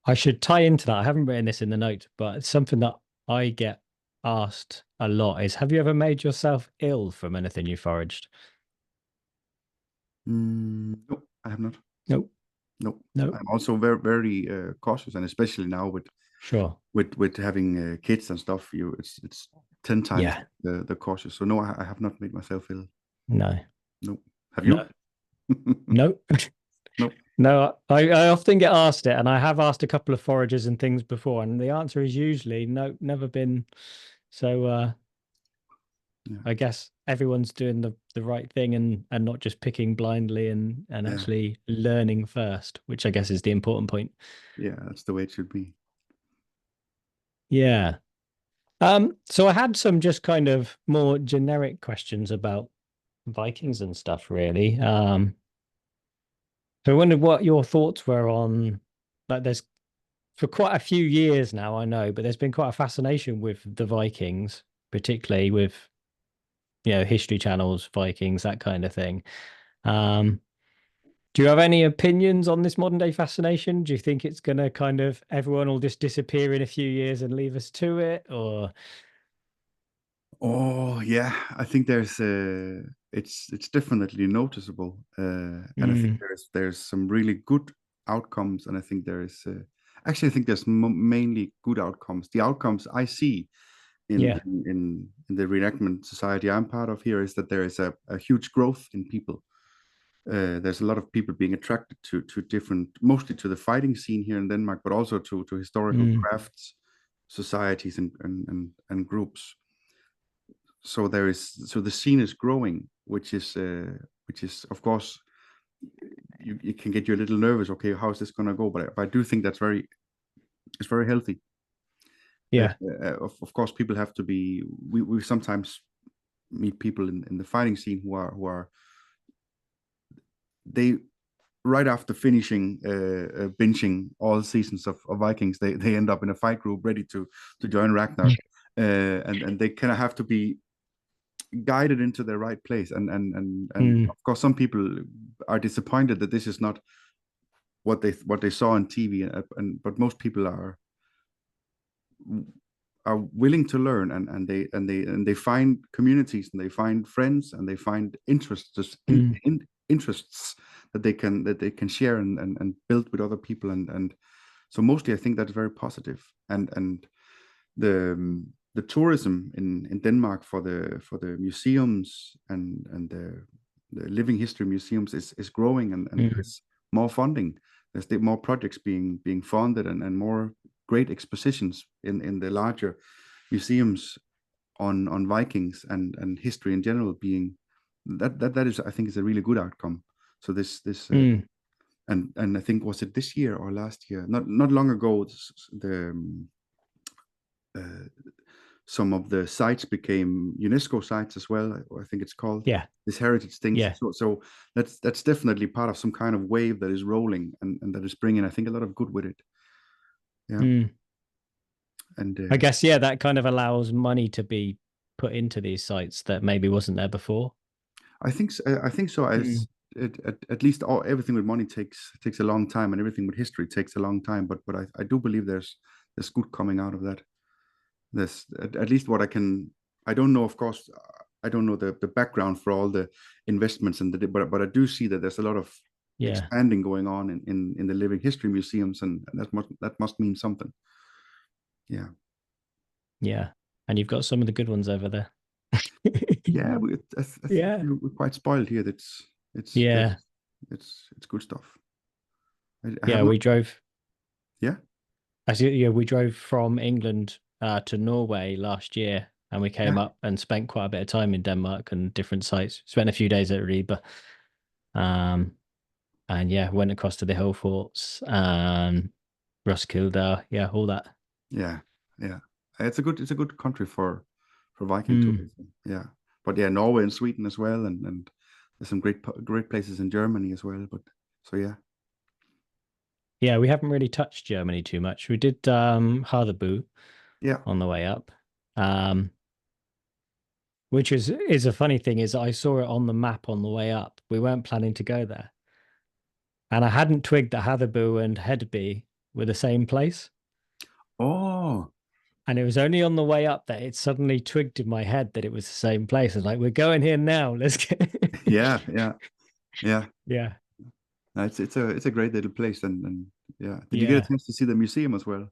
I should tie into that. I haven't written this in the notes, but it's something that I get asked a lot is have you ever made yourself ill from anything you foraged? No, I have not. Nope. No, Nope. I'm also very cautious, and especially now Sure. with having kids and stuff, it's 10 times Yeah. the cautious. So no, I have not made myself ill. No. No, have you? No. Nope. No. No, I often get asked it, and I have asked a couple of foragers and things before, and the answer is usually no, never been. So Yeah, I guess everyone's doing the right thing and not just picking blindly and yeah, actually learning first, which I guess is the important point. yeah. That's the way it should be. Yeah. So I had some just kind of more generic questions about Vikings and stuff, really. So I wondered what your thoughts were on like there's for quite a few years now, I know, but there's been quite a fascination with the Vikings, particularly with history channels, Vikings, that kind of thing. Um, do you have any opinions on this modern day fascination? Do you think it's gonna kind of everyone will just disappear in a few years and leave us to it, or Oh yeah, I think it's definitely noticeable, and I think mm, there's some really good outcomes, and I think there is actually I think there's mainly good outcomes. The outcomes I see yeah, in the reenactment society I'm part of here is that there is a huge growth in people. There's a lot of people being attracted to different, mostly to the fighting scene here in Denmark, but also to historical mm, crafts societies and groups. So there is so the scene is growing, which is of course you can get you a little nervous. Okay, how is this going to go? But I do think that's it's very healthy. yeah, Of course, people have to be. We sometimes meet people in the fighting scene who are they right after finishing binging all seasons of Vikings, they end up in a fight group ready to join Ragnar. and they kind of have to be guided into the right place. And Mm, of course, some people are disappointed that this is not what they saw on TV, and but most people are willing to learn, and they find communities, and they find friends, and they find mm, interests that they can share, and build with other people, and so mostly I think that's very positive. And the tourism in Denmark for the museums, and the living history museums is growing, and mm, there's more funding. There's more projects being funded, and more great expositions in the larger museums on Vikings and history in general, being that is, I think, is a really good outcome. So this mm. and I think, was it this year or last year? Not long ago, the uh, some of the sites became UNESCO sites as well. I think it's called Yeah, this heritage things. yeah. So that's definitely part of some kind of wave that is rolling, and that is bringing, I think, a lot of good with it. Yeah, Mm. and I guess, yeah, that kind of allows money to be put into these sites that maybe wasn't there before. I think so. Mm. As at least everything with money takes a long time, and everything with history takes a long time. But I do believe there's good coming out of that. There's at least what I can. I don't know, of course. I don't know the background for all the investments, but I do see that there's a lot of Yeah, expanding going on in the living history museums, and that must mean something. Yeah, yeah. And you've got some of the good ones over there. yeah. I think Yeah. we're quite spoiled here. It's Yeah. there's it's good stuff. I have Yeah, not. we drove Yeah, actually, yeah, we drove from England to Norway last year, and we came yeah, up and spent quite a bit of time in Denmark and different sites. Spent a few days at Ribe. Um, and yeah, went across to the hill forts and Roskilde, yeah, all that. yeah, yeah. It's a good country for Viking Mm. tourism. Yeah, but yeah, Norway and Sweden as well, and there's some great places in Germany as well. But so yeah, Yeah, we haven't really touched Germany too much. We did Hathebu yeah. on the way up. Um, which is a funny thing is I saw it on the map on the way up. We weren't planning to go there. And I hadn't twigged that Hathebu and Hedeby were the same place. Oh, And it was only on the way up that it suddenly twigged in my head that it was the same place. I was like, we're going here now. Let's get yeah, yeah, yeah. Yeah. No, it's a great little place, and yeah. Did you get a Yeah. chance to see the museum as well?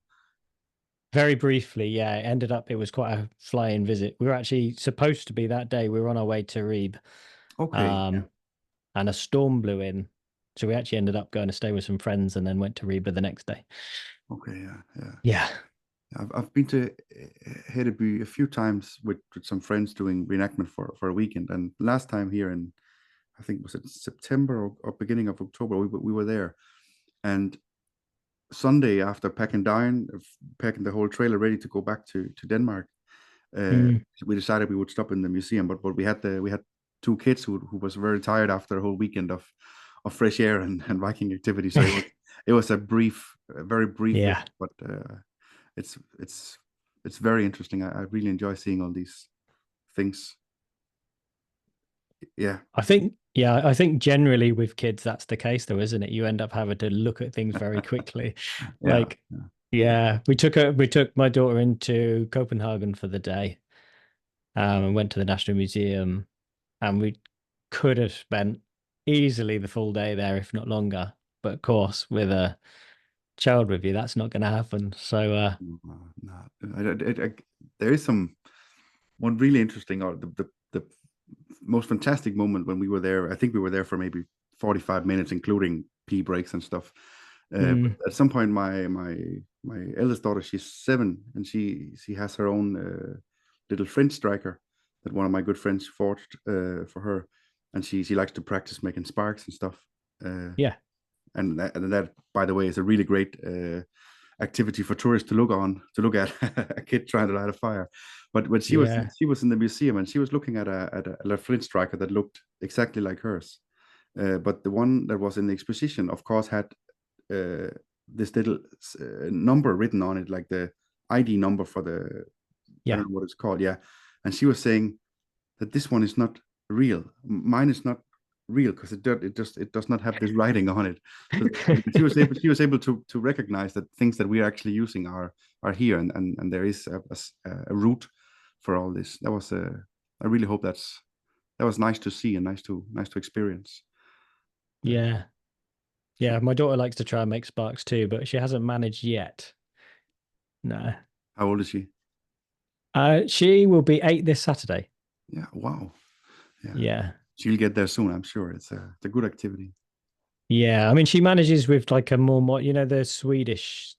Very briefly, yeah. It ended up it was quite a fly-in visit. We were actually supposed to be that day. We were on our way to Reeb. Okay, yeah, Um, and a storm blew in. So we actually ended up going to stay with some friends and then went to Reba the next day. okay, yeah, yeah. Yeah. I've been to Hedeby a few times with some friends doing reenactment for a weekend, and last time here in, I think, was it September or beginning of October, we were there, and Sunday, after packing the whole trailer ready to go back to Denmark, uh, Mm. we decided we would stop in the museum. But we had two kids who was very tired after a whole weekend of fresh air and Viking activity. So it was a very brief visit, Yeah. but it's it's it's very interesting. I really enjoy seeing all these things. Yeah, I think generally with kids that's the case though, isn't it? You end up having to look at things very quickly. yeah, Like, yeah. yeah, we took my daughter into Copenhagen for the day, and went to the National Museum, and we could have spent easily the full day there, if not longer. But of course, with a child with you, that's not going to happen. So, No. There is one really interesting, or the most fantastic moment when we were there. I think we were there for maybe 45 minutes, including pee breaks and stuff. But mm, at some point, my eldest daughter, she's 7, and she has her own little French striker that one of my good friends forged for her, and she likes to practice making sparks and stuff. Uh, yeah, and that, by the way, is a really great activity for tourists to look at a kid trying to light a fire. But when yeah, she was in the museum, and she was looking at a flint striker that looked exactly like hers. But the one that was in the exposition, of course, had this little number written on it, like the ID number I Yeah. don't know what it's called. Yeah, and she was saying that this one is not real. Mine is not real because it does not have this writing on it. So she was able to recognize that things that we are actually using are here, and there is a root for all this. That was I really hope that was nice to see and nice to experience. Yeah. Yeah. My daughter likes to try and make sparks too, but she hasn't managed yet. No. How old is she? She will be 8 this Saturday. Yeah. Wow. Yeah. Yeah. She'll get there soon, I'm sure. It's a good activity. Yeah. I mean, she manages with like a more, the Swedish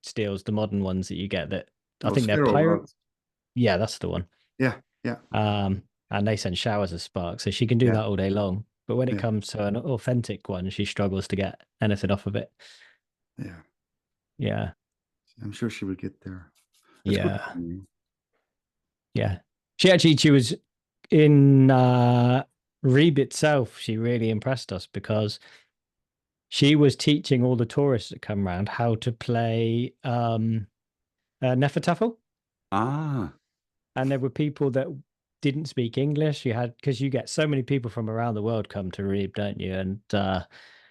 steels, the modern ones that you get that I Oh, think they're Sphero pirate. rods. Yeah, that's the one. Yeah. Yeah. And they send showers of sparks, so she can do Yeah. that all day long. But when it Yeah. comes to an authentic one, she struggles to get anything off of it. Yeah. Yeah. I'm sure she will get there. That's good. Yeah. Yeah. She was in Reeb itself. She really impressed us because she was teaching all the tourists that come around how to play Nefertafel. Ah, And there were people that didn't speak English. You had, because you get so many people from around the world come to Reeb, don't you?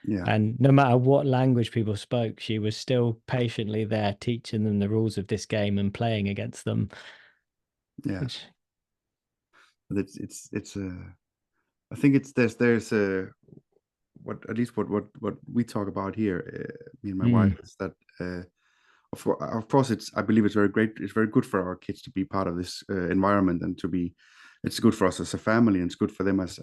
yeah, And no matter what language people spoke, she was still patiently there teaching them the rules of this game and playing against them. yeah. Which, But it's I think it's there's a what at least what we talk about here, me and my wife, mm, is that of course I believe it's very great. It's very good for our kids to be part of this environment and to be. It's good for us as a family, and it's good for them as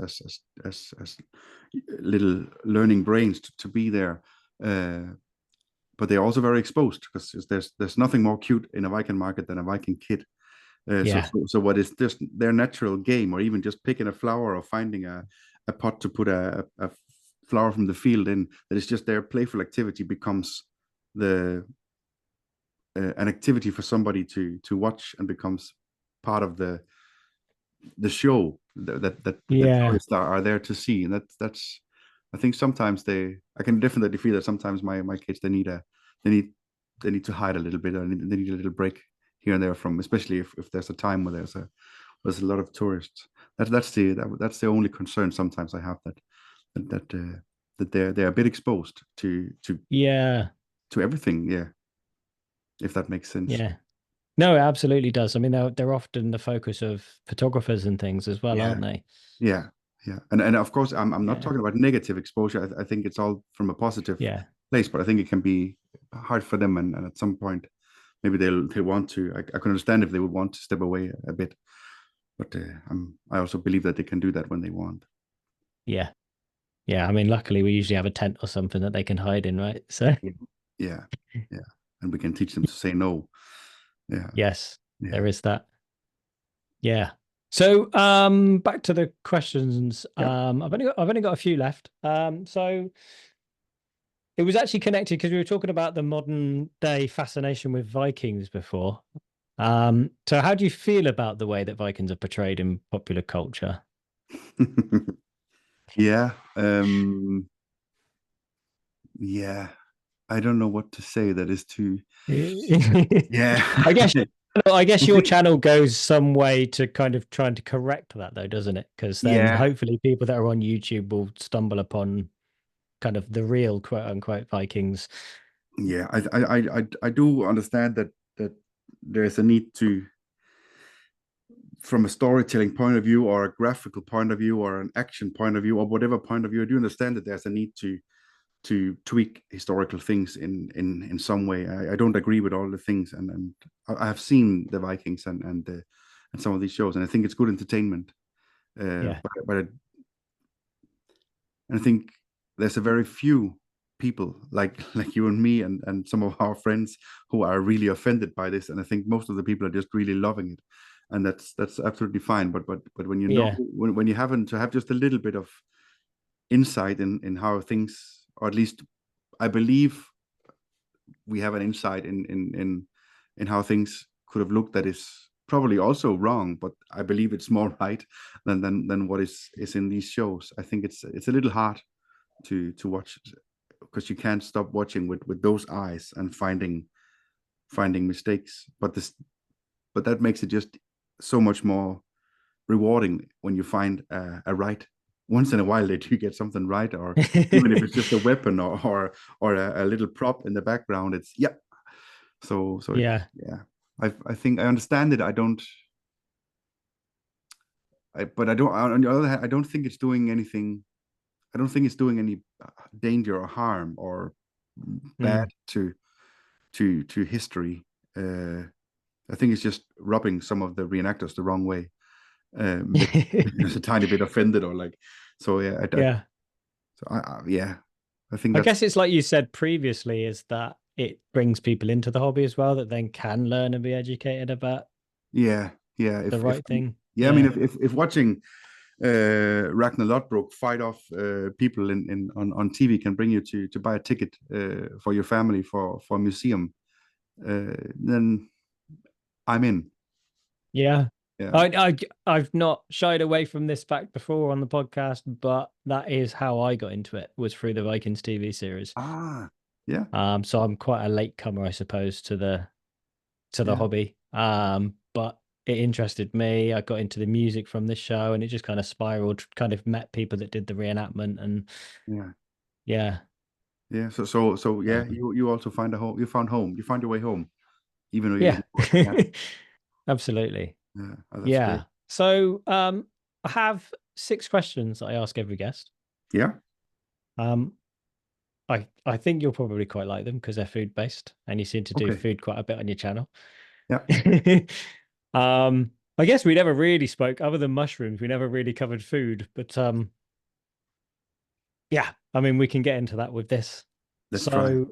little learning brains to be there. But they're also very exposed because there's nothing more cute in a Viking market than a Viking kid. yeah, So what is just their natural game, or even just picking a flower or finding a pot to put a flower from the field in, that is just their playful activity becomes the an activity for somebody to watch and becomes part of the show that yeah, tourists are there to see. And that's I think sometimes I can definitely feel that sometimes my kids they need they need to hide a little bit, or they need a little break here and there from, especially if there's a time where there's a lot of tourists. That's the only concern sometimes I have, that they're a bit exposed yeah, to everything. Yeah, if that makes sense. yeah. No, it absolutely does. I mean, they're often the focus of photographers and things as well, Yeah, aren't they? yeah, yeah. And of course, I'm not Yeah, talking about negative exposure. I think it's all from a positive yeah, place, but I think it can be hard for them, and at some point maybe they want to. I can understand if they would want to step away a bit, but I also believe that they can do that when they want. yeah, yeah. I mean, luckily we usually have a tent or something that they can hide in, right? So, Yeah, yeah, yeah. And we can teach them to say no. Yeah, yes, yeah, there is that. Yeah. So, back to the questions. yeah. I've only got a few left. So it was actually connected because we were talking about the modern day fascination with Vikings before. So how do you feel about the way that Vikings are portrayed in popular culture? Yeah, yeah. I don't know what to say that is too. Yeah, I guess I guess I your think. channel goes some way to kind of trying to correct that though, doesn't it? Because then Yeah, hopefully people that are on YouTube will stumble upon kind of the real quote unquote Vikings. yeah. I do understand that there's a need to, from a storytelling point of view, or a graphical point of view, or an action point of view, or whatever point of view. I do understand that there's a need to tweak historical things in some way. I don't agree with all the things, and I have seen the Vikings and some of these shows, and I think it's good entertainment. Yeah. But I think there's a very few people like you and me and some of our friends who are really offended by this, and I think most of the people are just really loving it, and that's absolutely fine. But when you know, Yeah. when you happen to have just a little bit of insight in how things, or at least I believe we have an insight in how things could have looked, that is probably also wrong, but I believe it's more right than what is in these shows. I think it's a little hard to watch, because you can't stop watching with those eyes and finding mistakes. But but that makes it just so much more rewarding when you find a right. Once in a while, they do get something right, or even if it's just a weapon or a little prop in the background, it's yeah. So it, Yeah. yeah. I think I understand it. But I don't. On the other hand, I don't think it's doing anything. I don't think it's doing any danger or harm or bad Mm. to history. Uh, I think it's just rubbing some of the reenactors the wrong way. Maybe just a tiny bit offended or like. So yeah, Yeah. yeah, I think I that's guess it's like you said previously, is that it brings people into the hobby as well that then can learn and be educated about yeah. the If right thing. I mean, Yeah. if watching Ragnar Lodbrok fight off people on TV can bring you to buy a ticket for your family for a museum, then I'm in. Yeah. Yeah. I've not shied away from this fact before on the podcast, but that is how I got into it, was through the Vikings TV series. Ah, yeah, So I'm quite a late comer, I suppose, to the yeah, hobby. But it interested me. I got into the music from this show, and it just kind of spiraled. Kind of met people that did the reenactment, and yeah, yeah, yeah. So yeah, um, you also find a home. You found home. You found your way home, even though you yeah, didn't know it. Yeah, absolutely, yeah. Oh, that's great. yeah. So I have 6 questions that I ask every guest. Yeah. Um, I think you'll probably quite like them because they're food based, and you seem to do Okay. food quite a bit on your channel. Yeah. I guess we never really spoke, other than mushrooms. We never really covered food, but yeah, I mean, we can get into that with this. Let's try. So,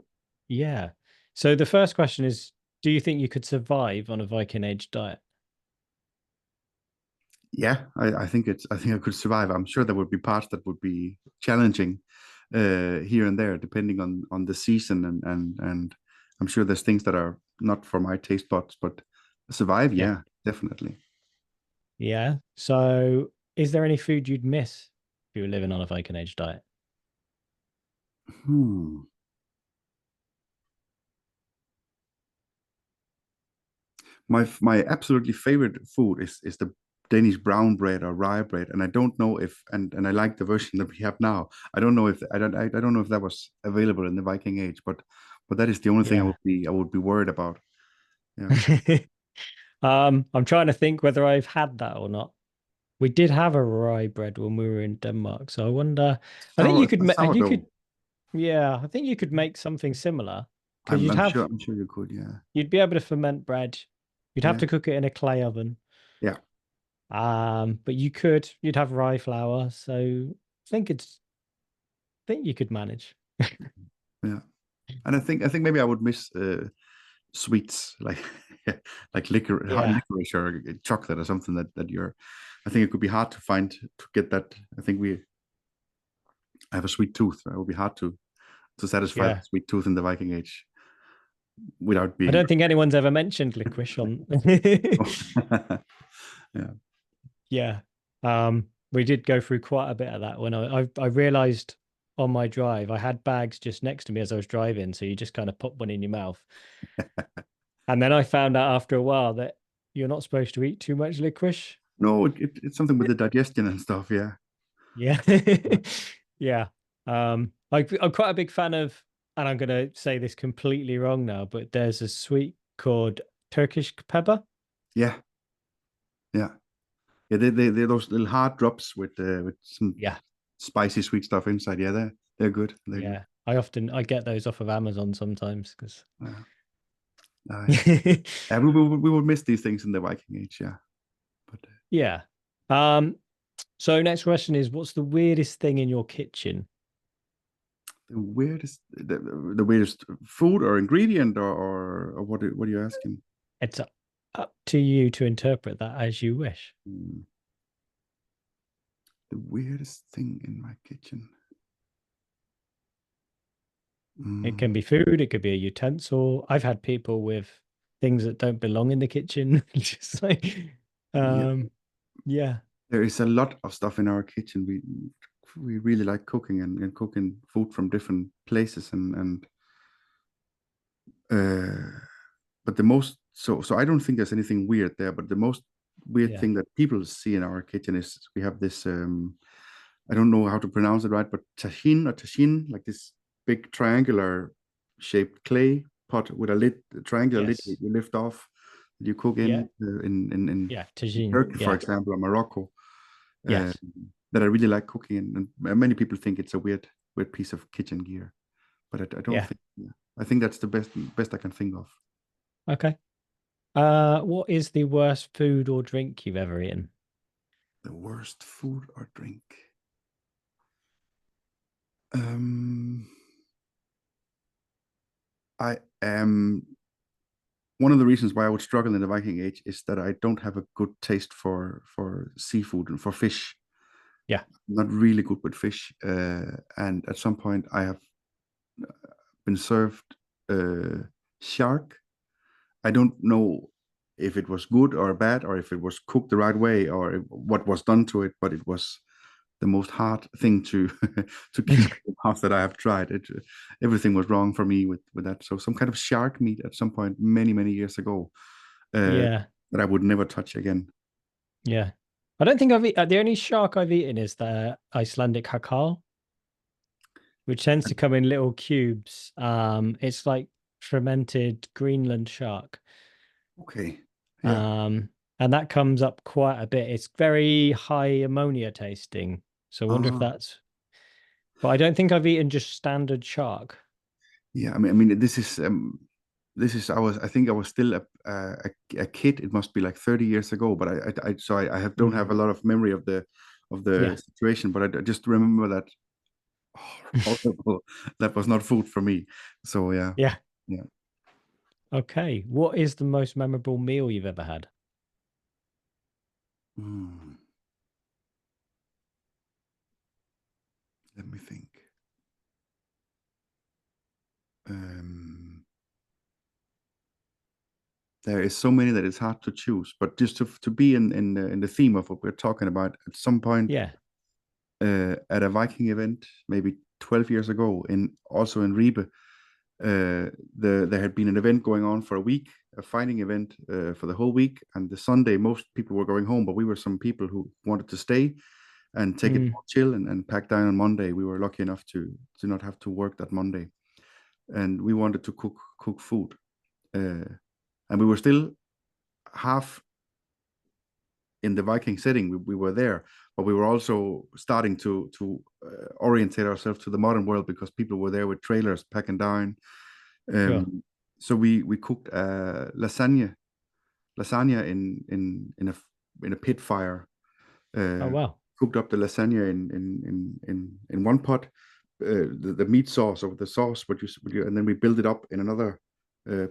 yeah. So the first question is, do you think you could survive on a Viking Age diet? Yeah, I think it's. I think I could survive. I'm sure there would be parts that would be challenging here and there, depending on the season and I'm sure there's things that are not for my taste buds, but survive. Yeah. Yeah, definitely. Yeah. So, is there any food you'd miss if you were living on a Viking Age diet? Hmm. My absolutely favorite food is the Danish brown bread or rye bread, and I don't know if and I like the version that we have now. I don't know if that was available in the Viking Age, but that is the only thing Yeah. I would be worried about. Yeah. I'm trying to think whether I've had that or not. We did have a rye bread when we were in Denmark, so I wonder. I think you could, Sourdough. yeah, I think you could make something similar because I'm sure you could. Yeah. you'd be able to ferment bread. You'd have Yeah. to cook it in a clay oven. Yeah. But you'd have rye flour, so I think you could manage. Yeah. And I think maybe I would miss sweets like like hard Yeah, licorice or chocolate or something that you're. I think it could be hard to find to get that. I think I have a sweet tooth. It would be hard to satisfy the yeah. sweet tooth in the Viking Age without I being. don't think anyone's ever mentioned licorice on. Yeah. Yeah. We did go through quite a bit of that when I realized on my drive I had bags just next to me as I was driving, so you just kind of pop one in your mouth. And then I found out after a while that you're not supposed to eat too much licorice. No, it's something with the digestion and stuff. Yeah. Yeah. Yeah. I'm quite a big fan of, and I'm gonna say this completely wrong now, but there's a sweet called Turkish pepper. Yeah. Yeah. Yeah. They're those little hard drops with some Yeah. spicy sweet stuff inside. Yeah, they're good. They're good. Yeah. I get those off of Amazon sometimes because Yeah. Yeah. Yeah, we would miss these things in the Viking Age. Yeah. But yeah. Um, so next question is, what's the weirdest thing in your kitchen? the weirdest food or ingredient or what are you asking? It's up to you to interpret that as you wish. Hmm. The weirdest thing in my kitchen. It can Mm, be food, it could be a utensil. I've had people with things that don't belong in the kitchen. Just like, yeah, um, yeah, there is a lot of stuff in our kitchen. We really like cooking and cooking food from different places and but the most so I don't think there's anything weird there. But the most weird Yeah. thing that people see in our kitchen is we have this I don't know how to pronounce it right, but tajin, like this big triangular shaped clay pot with a lid, a triangular lid Yes. you lift off, that you cook Yeah. in Yeah. Tagine. Turkey, for Yeah. example, or Morocco. Uh, Yes. that I really like cooking, and many people think it's a weird piece of kitchen gear, but I don't Yeah. think. Yeah. I think that's the best I can think of. Okay. What is the worst food or drink you've ever eaten? The worst food or drink. Um, I am one of the reasons why I would struggle in the Viking Age is that I don't have a good taste for seafood and for fish. Yeah. I'm not really good with fish, and at some point I have been served shark. I don't know if it was good or bad, or if it was cooked the right way, or what was done to it, but it was the most hard thing to to get out of the mouth that I have tried. Everything was wrong for me with that. So some kind of shark meat at some point many years ago, uh, Yeah. that I would never touch again. Yeah. I don't think I've eaten, the only shark I've eaten is the Icelandic hakal, which tends to come in little cubes. It's like fermented Greenland shark. Okay, yeah. Um, and that comes up quite a bit. It's very high ammonia tasting. So I wonder if Ah, that's, but I don't think I've eaten just standard shark. yeah. I mean, this is I think I was still a kid. It must be like 30 years ago, but I have don't have Mm. a lot of memory of the Yeah. situation, but I just remember that horrible. That was not food for me. So yeah, Yeah. yeah. Okay. What is the most memorable meal you've ever had? Hmm. Let me think. Um, there is so many that it's hard to choose, but just to be in the theme of what we're talking about, at some point Yeah. at a Viking event, maybe 12 years ago, in also in Ribe, there had been an event going on for a week, a fighting event for the whole week, and the Sunday most people were going home, but we were some people who wanted to stay and take it Mm. more chill and pack down on Monday. We were lucky enough to not have to work that Monday, and we wanted to cook food, and we were still half in the Viking setting. We were there, but we were also starting to orientate ourselves to the modern world because people were there with trailers packing down. Sure. So we cooked lasagna in a pit fire. Oh, Uh, wow. Cooked up the lasagna in one pot, the meat sauce or the sauce, and then we built it up in another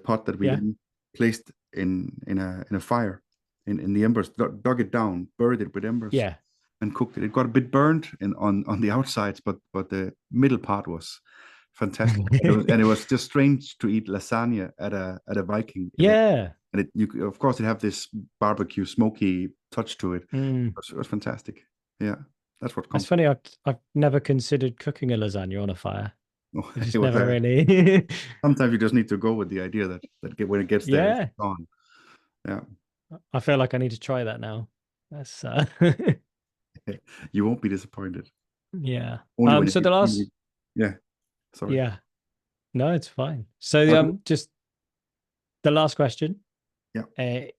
pot that we Yeah. then placed in a fire in the embers, dug it down, buried it with embers, Yeah. and cooked it. It got a bit burned on the outsides, but the middle part was fantastic. And it was just strange to eat lasagna at a Viking event, Yeah. and of course it have this barbecue smoky touch to it. Mm. It was fantastic. Yeah, that's what That's comfort. funny. I've never considered cooking a lasagna on a fire. I It just was never really. sometimes you just need to go with the idea when it gets there, it's Yeah. gone. Yeah, I feel like I need to try that now. That's you won't be disappointed. yeah. Only when it So gets the really. last Yeah, sorry. yeah. No, it's fine. So Okay. just the last question Yeah. uh,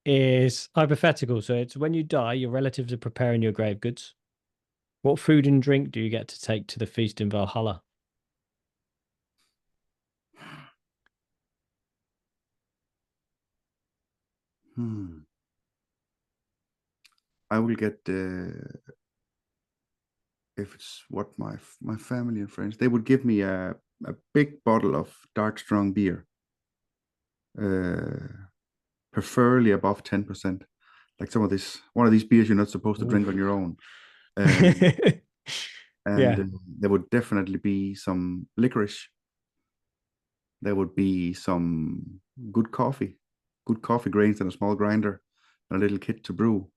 is hypothetical. So it's when you die, your relatives are preparing your grave goods. What food and drink do you get to take to the feast in Valhalla? Hmm. I will get if it's what my family and friends, they would give me a big bottle of dark strong beer, uh, preferably above 10%. Like one of these beers you're not supposed to drink on Oof. your own. Um, and Yeah. there would definitely be some licorice. There would be some good coffee grains in a small grinder, and a little kit to brew.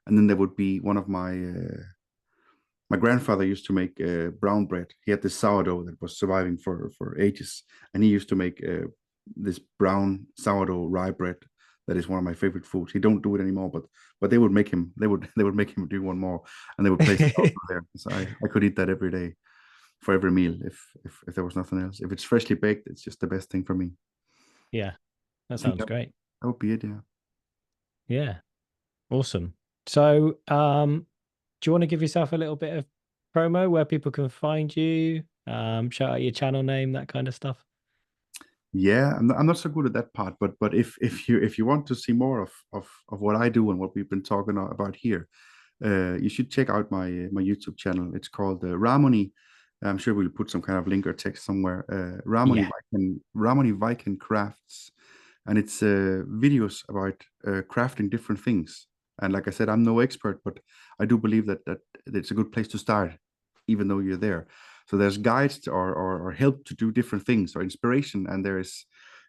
And then there would be one of my grandfather used to make brown bread. He had this sourdough that was surviving for ages, and he used to make this brown sourdough rye bread that is one of my favorite foods. He don't do it anymore, but they would make him they would make him do one more, and they would place it out there. So I could eat that every day for every meal if there was nothing else. If it's freshly baked, it's just the best thing for me. Yeah, that I think sounds great. that would be it. Yeah. Yeah, awesome. So, do you want to give yourself a little bit of promo where people can find you? Shout out your channel name, that kind of stuff. Yeah, I'm not so good at that part, but if you want to see more of what I do and what we've been talking about here, you should check out my YouTube channel. It's called Ramuni. I'm sure we'll put some kind of link or text somewhere. Yeah. Ramuni Viking crafts, and it's videos about crafting different things. And like I said, I'm no expert, but I do believe that it's a good place to start, even though you're there. So there's guides or help to do different things or inspiration, and there is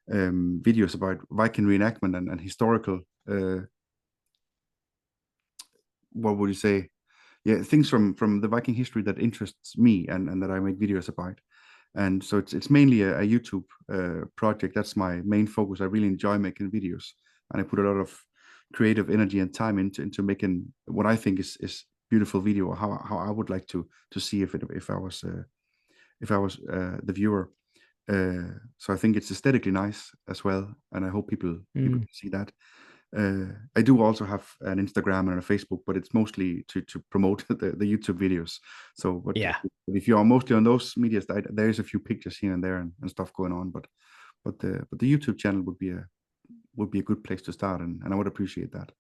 videos about Viking reenactment and historical. What would you say? Yeah, things from the Viking history that interests me and that I make videos about. And so it's mainly a YouTube project. That's my main focus. I really enjoy making videos, and I put a lot of creative energy and time into making what I think is beautiful video. How I would like to see if I was the viewer. So I think it's aesthetically nice as well, and I hope people can see that. I do also have an Instagram and a Facebook, but it's mostly to promote the YouTube videos. So, but Yeah. if you are mostly on those medias, there is a few pictures here and there and stuff going on. But the YouTube channel would be a good place to start, and I would appreciate that.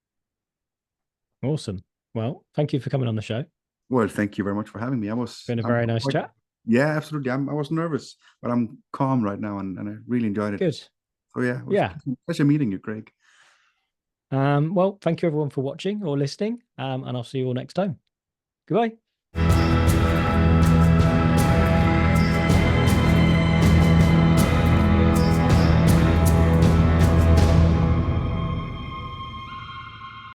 Awesome. Well, thank you for coming on the show. Well, thank you very much for having me. Been a very nice chat. Yeah, absolutely. I was nervous, but I'm calm right now, and I really enjoyed it. Good. So yeah, it was Yeah. a pleasure meeting you, Craig. Well, thank you everyone for watching or listening. And I'll see you all next time. Goodbye.